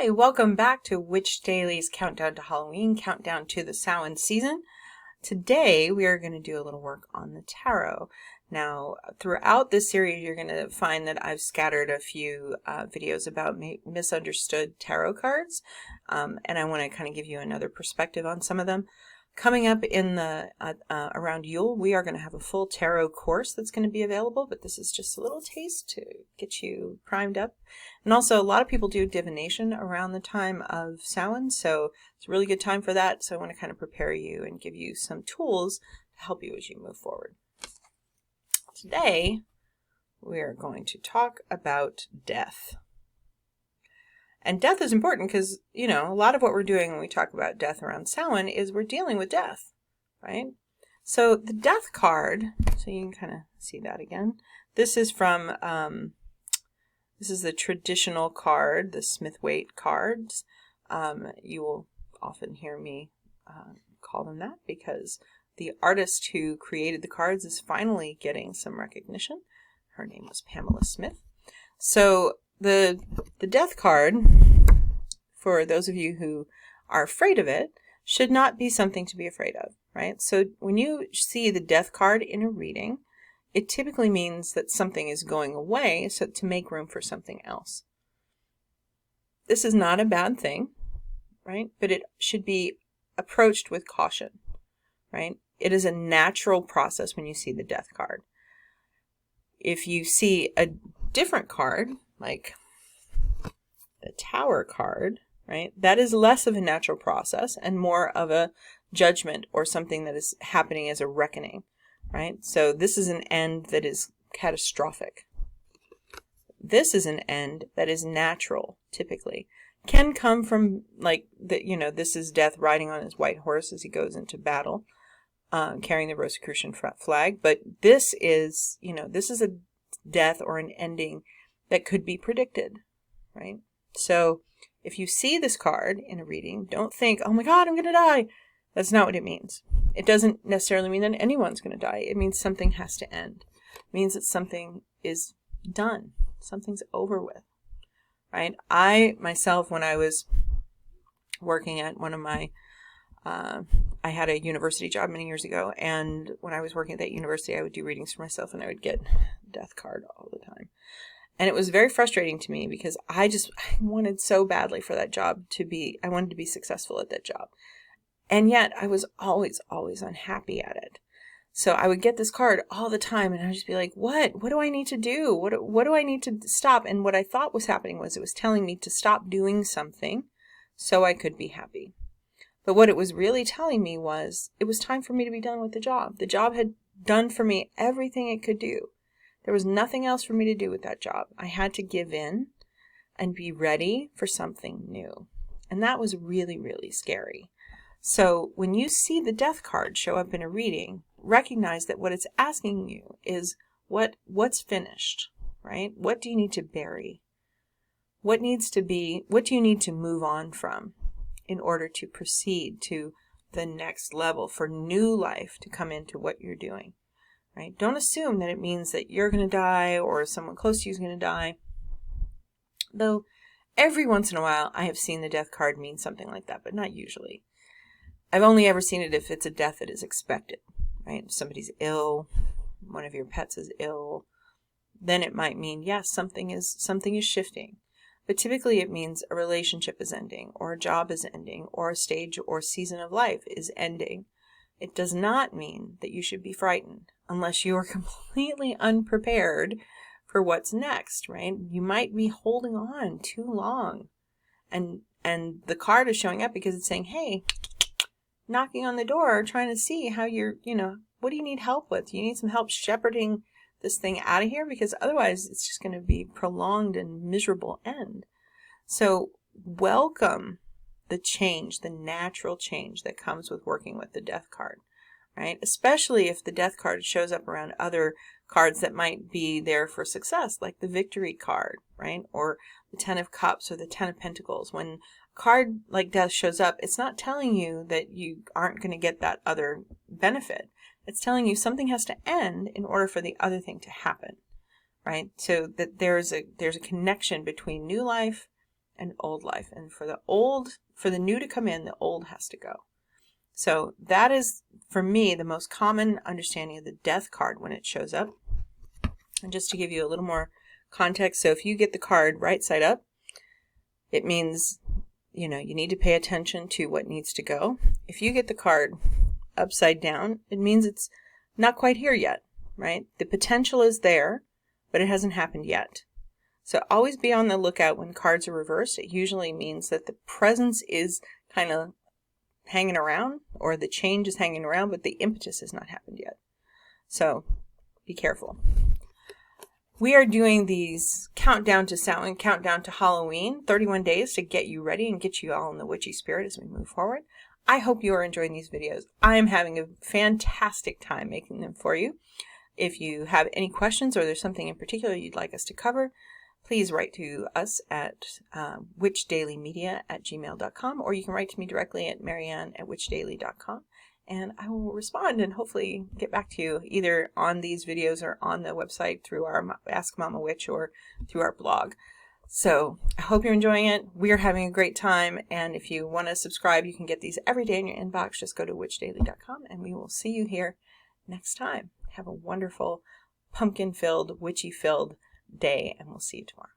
Hi, welcome back to Witch Daily's Countdown to Halloween, Countdown to the Samhain season. Today we are going to do a little work on the tarot. Now, throughout this series, you're going to find that I've scattered a few videos about misunderstood tarot cards, and I want to kind of give you another perspective on some of them. Coming up in the around Yule, we are going to have a full tarot course that's going to be available, but this is just a little taste to get you primed up. And also, a lot of people do divination around the time of Samhain, so it's a really good time for that. So I want to kind of prepare you and give you some tools to help you as you move forward. Today, we are going to talk about death. And death is important because, a lot of what we're doing when we talk about death around Samhain is we're dealing with death, right? So the death card, so you can kind of see that again. This is from, this is the traditional card, the Smith-Waite cards. You will often hear me call them that because the artist who created the cards is finally getting some recognition. Her name was Pamela Smith. So the death card, for those of you who are afraid of it, should not be something to be afraid of, right? So when you see the death card in a reading, it typically means that something is going away, so to make room for something else. This is not a bad thing, right? But it should be approached with caution, right? It is a natural process when you see the death card. If you see a different card, like the Tower card, right? That is less of a natural process and more of a judgment or something that is happening as a reckoning, right? So this is an end that is catastrophic. This is an end that is natural, typically. Can come from this is death riding on his white horse as he goes into battle, carrying the Rosicrucian flag. But this is, this is a death or an ending that could be predicted, right? So if you see this card in a reading, don't think, oh my God, I'm going to die. That's not what it means. It doesn't necessarily mean that anyone's going to die. It means something has to end. It means that something is done. Something's over with, right? I, myself, when I was working at one of my, I had a university job many years ago, and when I was working at that university, I would do readings for myself, and I would get death card all the time. And it was very frustrating to me because I wanted so badly for that job I wanted to be successful at that job. And yet I was always unhappy at it. So I would get this card all the time and I would just be like, what do I need to do? What do I need to stop? And what I thought was happening was it was telling me to stop doing something so I could be happy. But what it was really telling me was it was time for me to be done with the job. The job had done for me everything it could do. There was nothing else for me to do with that job. I had to give in and be ready for something new. And that was really, really scary. So when you see the death card show up in a reading, recognize that what it's asking you is what's finished, right? What do you need to bury? What do you need to move on from in order to proceed to the next level for new life to come into what you're doing? Right? Don't assume that it means that you're going to die or someone close to you is going to die. Though every once in a while I have seen the death card mean something like that, but not usually. I've only ever seen it if it's a death that is expected, right? If somebody's ill, one of your pets is ill, then it might mean, yes, something is shifting. But typically it means a relationship is ending, or a job is ending, or a stage or season of life is ending. It does not mean that you should be frightened unless you are completely unprepared for what's next, right? You might be holding on too long. And the card is showing up because it's saying, hey, knocking on the door, trying to see how what do you need help with? Do you need some help shepherding this thing out of here? Because otherwise it's just going to be prolonged and miserable end. So welcome the change, the natural change that comes with working with the death card, right? Especially if the death card shows up around other cards that might be there for success, like the victory card, right? Or the 10 of Cups or the 10 of Pentacles. When a card like death shows up, it's not telling you that you aren't going to get that other benefit. It's telling you something has to end in order for the other thing to happen, right? So that there's a connection between new life and old life. And for the new to come in, the old has to go. So that is, for me, the most common understanding of the death card when it shows up. And just to give you a little more context, so if you get the card right side up, it means, you need to pay attention to what needs to go. If you get the card upside down, it means it's not quite here yet, right? The potential is there, but it hasn't happened yet. So always be on the lookout when cards are reversed. It usually means that the presence is kind of hanging around, or the change is hanging around, but the impetus has not happened yet. So be careful. We are doing these countdown to Samhain, countdown to Halloween, 31 days to get you ready and get you all in the witchy spirit as we move forward. I hope you are enjoying these videos. I am having a fantastic time making them for you. If you have any questions or there's something in particular you'd like us to cover, please write to us at witchdailymedia@gmail.com, or you can write to me directly at marianne@witchdaily.com, and I will respond and hopefully get back to you either on these videos or on the website through our Ask Mama Witch or through our blog. So I hope you're enjoying it. We're having a great time, and if you want to subscribe, you can get these every day in your inbox. Just go to witchdaily.com, and we will see you here next time. Have a wonderful, pumpkin-filled, witchy-filled day, and we'll see you tomorrow.